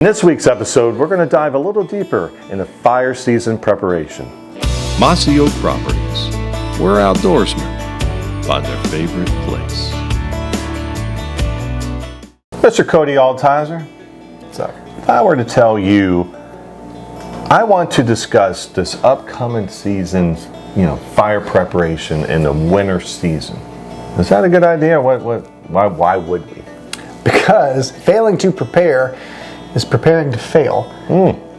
In this week's episode, we're going to dive a little deeper into fire season preparation. Mossy Oak Properties, where outdoorsmen find their favorite place. Mr. Cody Altizer, if I were to tell you, I want to discuss this upcoming season's, fire preparation in the winter season. Is that a good idea? Why would we? Because failing to prepare is preparing to fail.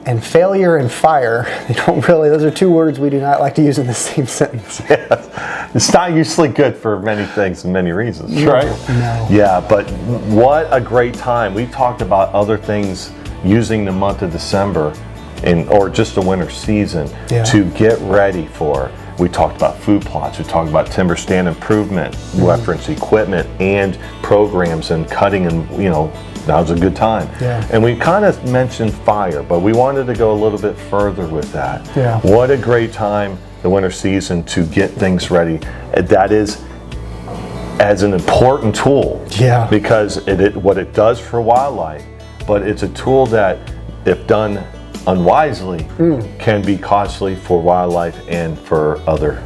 And failure and fire, those are two words we do not like to use in the same sentence. Yes. It's not usually good for many things and many reasons, right? No. Yeah, but what a great time. We talked about other things using the month of December or just the winter season to get ready for. We talked about food plots, we talked about timber stand improvement, reference equipment and programs and cutting and, now's a good time. Yeah. And we kind of mentioned fire, but we wanted to go a little bit further with that. Yeah. What a great time, the winter season, to get things ready. That is as an important tool. Yeah. Because what it does for wildlife, but it's a tool that, if done unwisely, can be costly for wildlife and for other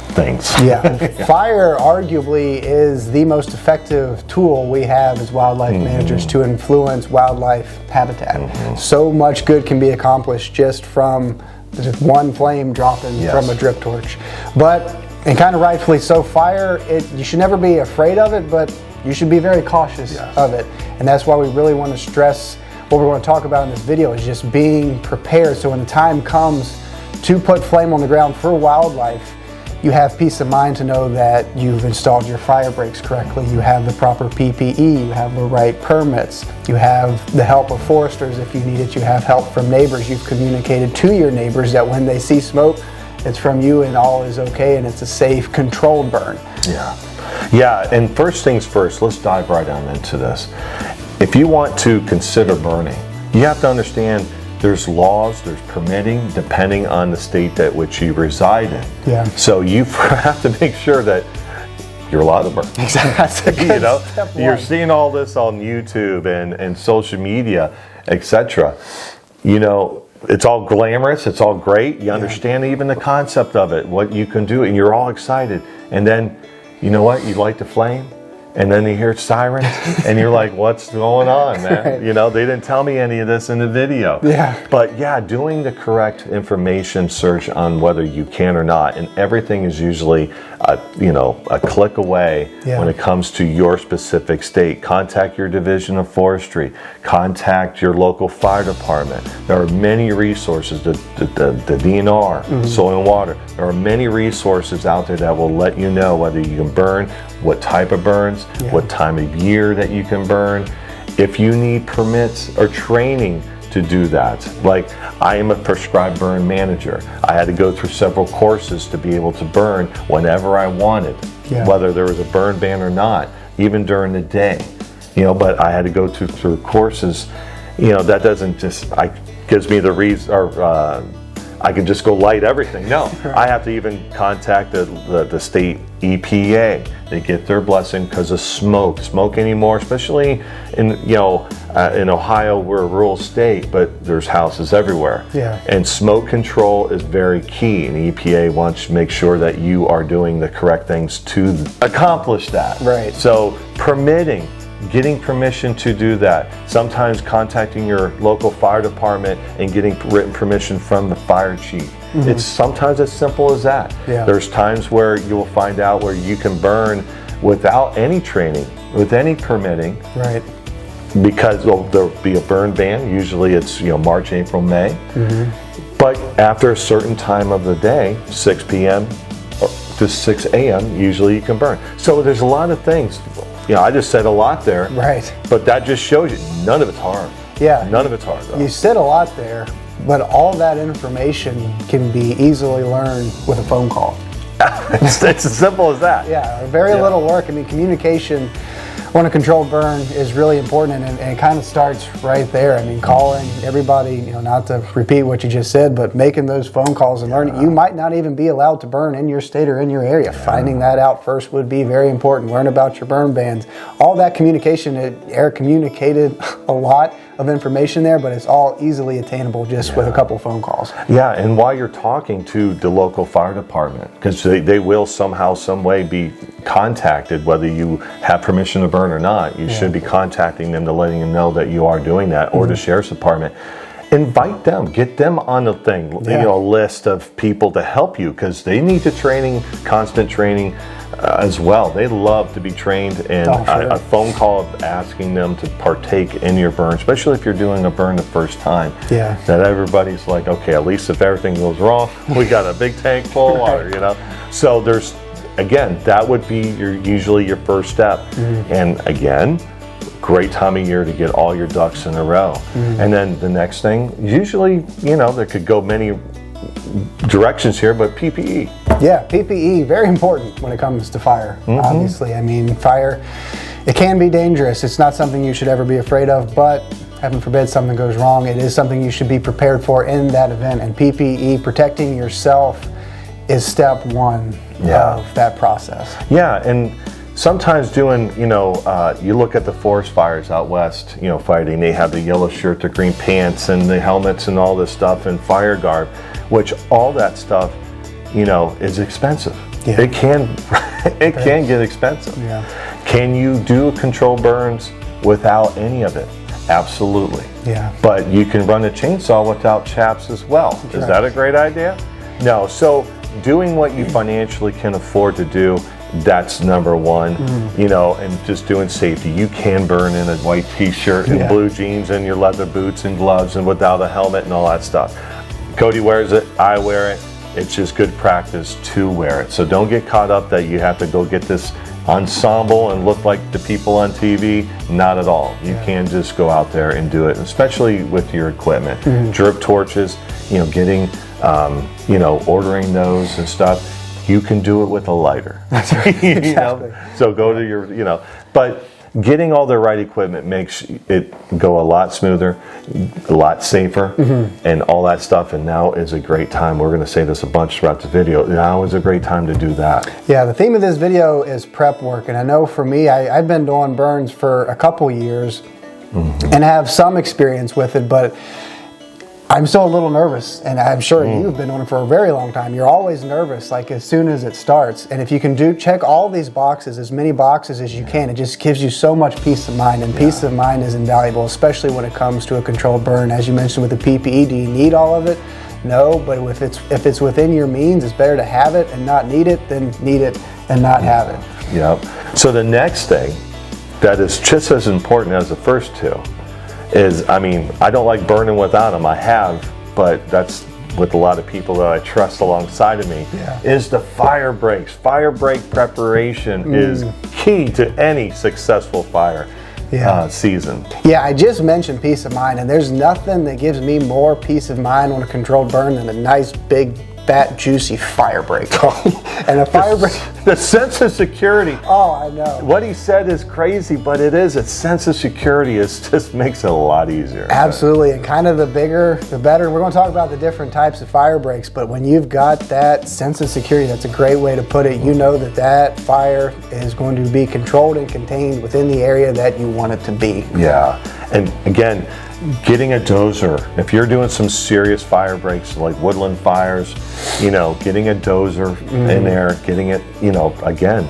things. Yeah. Fire arguably is the most effective tool we have as wildlife managers to influence wildlife habitat. So much good can be accomplished just from just one flame dropping from a drip torch. And kind of rightfully so, fire, you should never be afraid of it, but you should be very cautious of it. And that's why we really want to stress what we want to talk about in this video is just being prepared. So when the time comes to put flame on the ground for wildlife, you have peace of mind to know that you've installed your fire breaks correctly, you have the proper PPE, you have the right permits, you have the help of foresters if you need it, you have help from neighbors, you've communicated to your neighbors that when they see smoke, it's from you and all is okay and it's a safe, controlled burn. Yeah, and first things first, let's dive right on into this. If you want to consider burning, you have to understand there's laws, there's permitting, depending on the state that which you reside in. Yeah. So you have to make sure that you're allowed to burn. Exactly. You're seeing all this on YouTube and social media, etc. It's all glamorous, it's all great. You understand even the concept of it, what you can do, and you're all excited. And then, you know what? You light the flame. And then you hear sirens, and you're like, what's going on, man? Right. They didn't tell me any of this in the video. Yeah. But doing the correct information search on whether you can or not, and everything is usually, a click away when it comes to your specific state. Contact your division of forestry. Contact your local fire department. There are many resources, the DNR, Soil and Water. There are many resources out there that will let you know whether you can burn, what type of burns, what time of year that you can burn, if you need permits or training to do that. Like, I am a prescribed burn manager. I had to go through several courses to be able to burn whenever I wanted, whether there was a burn ban or not, even during the day. But I had to go through courses. That doesn't just gives me the reason, or I can just go light everything. No, I have to even contact the state EPA. They get their blessing because of smoke. Smoke anymore, especially in Ohio, we're a rural state, but there's houses everywhere. Yeah. And smoke control is very key, and EPA wants to make sure that you are doing the correct things to accomplish that. Right. So permitting. Getting permission to do that. Sometimes contacting your local fire department and getting written permission from the fire chief. It's sometimes as simple as that. Yeah. There's times where you will find out where you can burn without any training, with any permitting. Right. Because there'll be a burn ban. Usually it's March, April, May. But after a certain time of the day, 6 p.m. to 6 a.m., usually you can burn. So there's a lot of things. I just said a lot there. Right. But that just shows you non of it's hard. Yeah. None of it's hard, though. You said a lot there, but all that information can be easily learned with a phone call. It's as simple as that. Yeah, very little work. Communication on a controlled burn is really important, and it kind of starts right there. Calling everybody, not to repeat what you just said, but making those phone calls and learning. You might not even be allowed to burn in your state or in your area. Finding that out first would be very important. Learn about your burn bans. All that communication, Eric communicated a lot. of information there, but it's all easily attainable just with a couple phone calls. Yeah, and while you're talking to the local fire department, because they will somehow, some way be contacted, whether you have permission to burn or not, you should be contacting them to letting them know that you are doing that, or the sheriff's department. Invite them, get them on the thing, a list of people to help you, because they need the training, constant training as well. They love to be trained, and a phone call asking them to partake in your burn, especially if you're doing a burn the first time. Yeah. That everybody's like, okay, at least if everything goes wrong, we got a big tank full of water, So there's, again, that would be usually your first step. And again, great time of year to get all your ducks in a row. And then the next thing, usually, there could go many directions here, but PPE. Yeah, PPE, very important when it comes to fire, obviously. I mean, fire, it can be dangerous. It's not something you should ever be afraid of, but heaven forbid something goes wrong, it is something you should be prepared for in that event. And PPE, protecting yourself, is step one of that process. Yeah, and sometimes doing, you look at the forest fires out west, fighting, they have the yellow shirt, the green pants, and the helmets and all this stuff, and fire garb, which all that stuff, is expensive. Yeah. It can get expensive. Yeah. Can you do controlled burns without any of it? Absolutely. Yeah. But you can run a chainsaw without chaps as well. Is that a great idea? No. So doing what you financially can afford to do, that's number one, and just doing safety. You can burn in a white t-shirt and blue jeans and your leather boots and gloves and without a helmet and all that stuff. Cody wears it, I wear it. It's just good practice to wear it. So don't get caught up that you have to go get this ensemble and look like the people on TV. Not at all. You can just go out there and do it, especially with your equipment. Drip torches, getting, ordering those and stuff. You can do it with a lighter. That's right. Exactly. So go to your, but getting all the right equipment makes it go a lot smoother, a lot safer, and all that stuff. And now is a great time. We're going to say this a bunch throughout the video. Now is a great time to do that. Yeah, the theme of this video is prep work. And I know for me, I've been doing burns for a couple years and have some experience with it, but I'm still a little nervous, and I'm sure you've been doing it for a very long time. You're always nervous, like as soon as it starts. And if you can check all these boxes, as many boxes as you can, it just gives you so much peace of mind. And peace of mind is invaluable, especially when it comes to a controlled burn. As you mentioned with the PPE, do you need all of it? No, but if it's within your means, it's better to have it and not need it than need it and not have it. Yep. So the next thing that is just as important as the first two is, I don't like burning without them. I have, but that's with a lot of people that I trust alongside of me, is the fire breaks. Fire break preparation is key to any successful fire season. Yeah, I just mentioned peace of mind, and there's nothing that gives me more peace of mind on a controlled burn than a nice, big, fat, juicy fire break. And a fire break. The sense of security. Oh, I know. What he said is crazy, but it is. A sense of security just makes it a lot easier. Absolutely, and kind of the bigger, the better. We're going to talk about the different types of fire breaks, but when you've got that sense of security, that's a great way to put it. You know that fire is going to be controlled and contained within the area that you want it to be. Yeah, and again, getting a dozer. If you're doing some serious fire breaks like woodland fires, getting a dozer in there, getting it, again,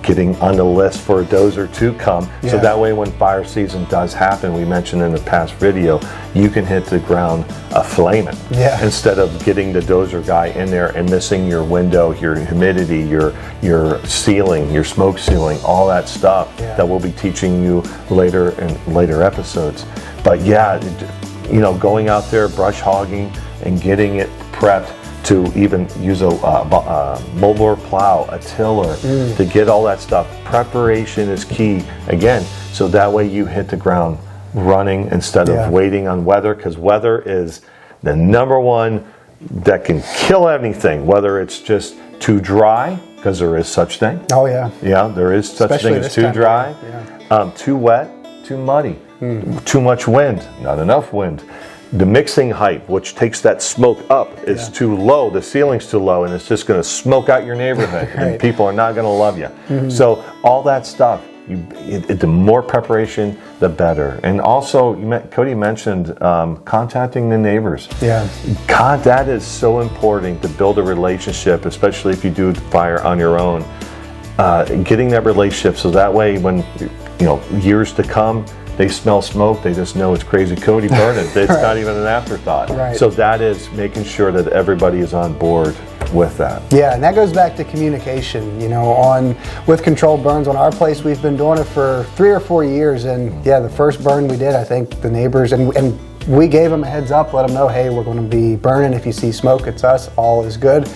getting on the list for a dozer to come. So that way when fire season does happen, we mentioned in the past video, you can hit the ground flaming. Instead of getting the dozer guy in there and missing your window, your humidity, your ceiling, your smoke ceiling, all that stuff that we'll be teaching you later in later episodes. But going out there, brush hogging and getting it prepped to even use a mower plow, a tiller, to get all that stuff. Preparation is key, again, so that way you hit the ground running instead of waiting on weather, because weather is the number one that can kill anything, whether it's just too dry, because there is such thing. Oh, yeah. Yeah, there is such Especially thing as too dry, too wet, too muddy, too much wind, not enough wind. The mixing height, which takes that smoke up, is too low. The ceiling's too low, and it's just going to smoke out your neighborhood, and people are not going to love you. So all that stuff The more preparation, the better. And also, Cody mentioned contacting the neighbors. Yeah. God, that is so important to build a relationship, especially if you do fire on your own. Getting that relationship, so that way when years to come, they smell smoke, they just know it's Crazy Cody burning. It's Right. not even an afterthought. Right. So that is making sure that everybody is on board with that. Yeah, and that goes back to communication. With controlled burns on our place, we've been doing it for 3 or 4 years, and yeah, the first burn we did, I think the neighbors and we gave them a heads up, let them know, hey, we're going to be burning. If you see smoke, it's us. All is good.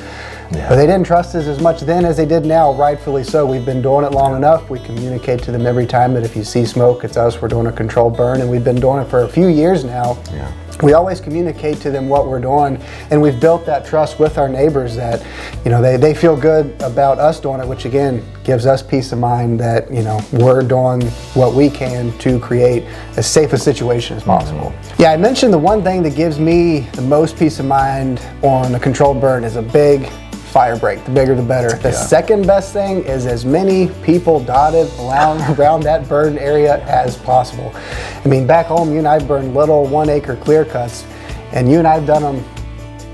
Yeah. But they didn't trust us as much then as they did now, rightfully so. We've been doing it long enough. We communicate to them every time that if you see smoke, it's us. We're doing a controlled burn, and we've been doing it for a few years now. Yeah. We always communicate to them what we're doing, and we've built that trust with our neighbors that, they feel good about us doing it, which again gives us peace of mind that, we're doing what we can to create as safe a situation as possible. Mm-hmm. Yeah, I mentioned the one thing that gives me the most peace of mind on a controlled burn is a big fire break. The bigger the better. The second best thing is as many people dotted around that burn area as possible. I mean, back home, you and I burned little 1 acre clear cuts, and you and I have done them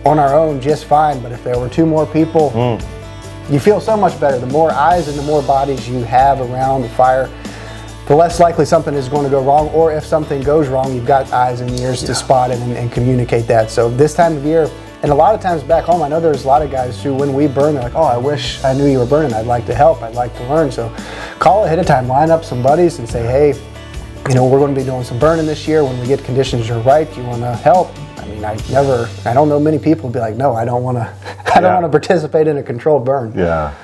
on our own just fine, but if there were 2 more people, you feel so much better. The more eyes and the more bodies you have around the fire, the less likely something is going to go wrong, or if something goes wrong, you've got eyes and ears to spot it and communicate that. So this time of year, and a lot of times back home, I know there's a lot of guys who, when we burn, they're like, oh, I wish I knew you were burning. I'd like to help. I'd like to learn. So call ahead of time, line up some buddies and say, hey, we're going to be doing some burning this year. When we get conditions are right, do you want to help? I mean, I don't know many people who be like, no, I don't want to participate in a controlled burn. Yeah.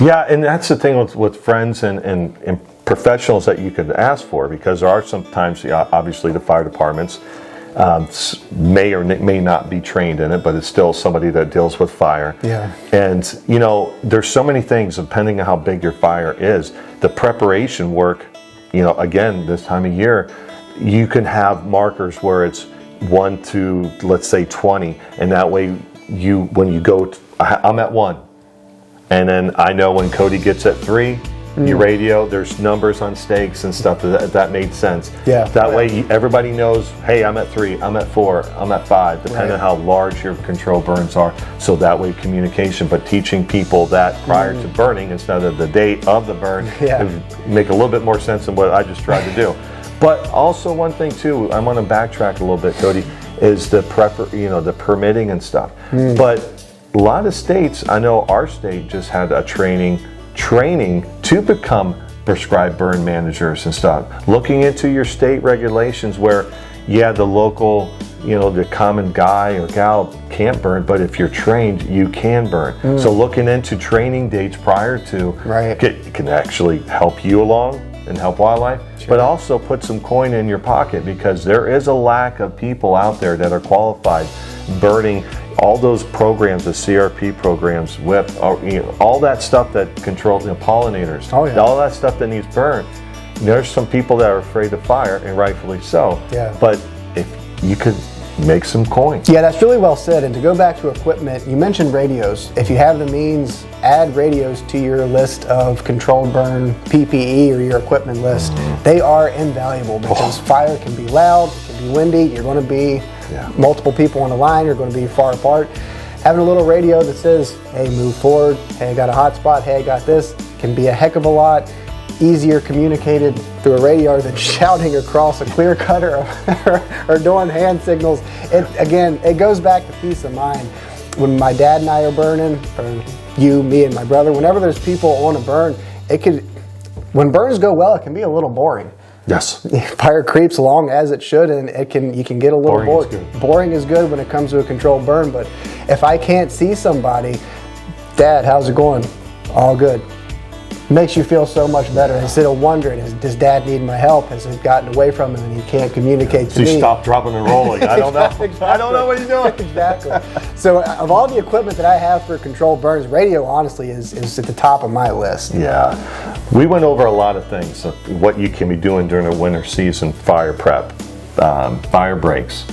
Yeah, and that's the thing with friends and professionals that you could ask for, because there are sometimes, obviously, the fire departments may or may not be trained in it, but it's still somebody that deals with fire. Yeah. And, there's so many things, depending on how big your fire is. The preparation work, again, this time of year, you can have markers where it's 1 to, let's say, 20. And that way, when you go, I'm at 1. And then I know when Cody gets at 3, you radio, there's numbers on stakes and stuff. That made sense. Yeah. That way everybody knows, hey, I'm at 3, I'm at 4, I'm at 5, depending on how large your control burns are. So that way communication, but teaching people that prior to burning instead of the date of the burn would make a little bit more sense than what I just tried to do. But also one thing too, I'm going to backtrack a little bit, Cody, is the the permitting and stuff. But a lot of states, I know our state just had a training to become prescribed burn managers and stuff. Looking into your state regulations where, the local, the common guy or gal can't burn, but if you're trained, you can burn. So looking into training dates prior to can actually help you along and help wildlife, but also put some coin in your pocket, because there is a lack of people out there that are qualified burning. All those programs, the CRP programs, WIP, all that stuff that controls pollinators, all that stuff that needs burned. There's some people that are afraid of fire, and rightfully so. Yeah. But if you could make some coin. Yeah, that's really well said. And to go back to equipment, you mentioned radios. If you have the means, add radios to your list of controlled burn PPE or your equipment list. They are invaluable, because fire can be loud, it can be windy, you're going to be multiple people on the line, you're going to be far apart. Having a little radio that says, hey, move forward, hey, I got a hot spot, hey, I got this, can be a heck of a lot easier communicated through a radio than shouting across a clear cutter or doing hand signals. It goes back to peace of mind. When my dad and I are burning, or you, me, and my brother, whenever there's people on a burn, when burns go well, it can be a little boring. Yes. Fire creeps along as it should, and you can get a little bored. Boring is good when it comes to a controlled burn, but if I can't see somebody, Dad, how's it going? All good. Makes you feel so much better, instead of wondering, does Dad need my help? Has it gotten away from him and he can't communicate to me? So you stop, dropping, and rolling. I don't know. Exactly. I don't know what he's doing. Exactly. So of all the equipment that I have for controlled burns, radio honestly is at the top of my list. Yeah. We went over a lot of things, what you can be doing during the winter season, fire prep, fire breaks,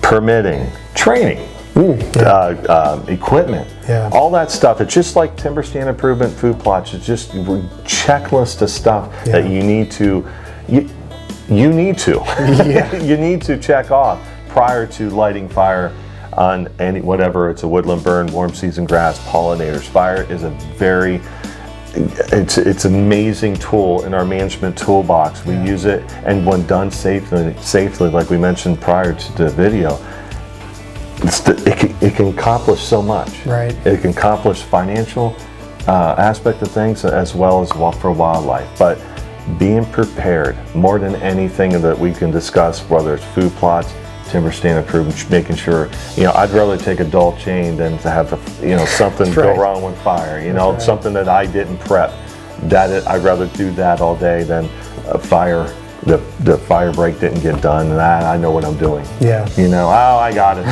permitting, training. equipment. Yeah. All that stuff. It's just like timber stand improvement, food plots. It's just a checklist of stuff that you need to, you need to, you need to check off prior to lighting fire on any, whatever, it's a woodland burn, warm season grass, pollinators. Fire is a very, it's an amazing tool in our management toolbox. We use it, and when done safely, like we mentioned prior to the video, it can accomplish so much. Right. It can accomplish financial aspect of things as well as for wildlife. But being prepared more than anything that we can discuss, whether it's food plots, timber stand improvement, making sure, I'd rather take a dull chain than to have, something go wrong with fire, something that I didn't prep. I'd rather do that all day than a fire. The fire break didn't get done, and I know what I'm doing. Yeah. Oh, I got it.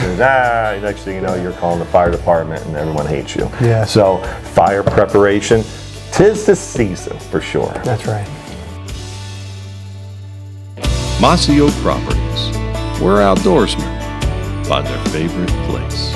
Next thing you know, you're calling the fire department and everyone hates you. Yeah. So fire preparation, 'tis the season for sure. That's right. Mossy Oak Properties, where outdoorsmen find their favorite place.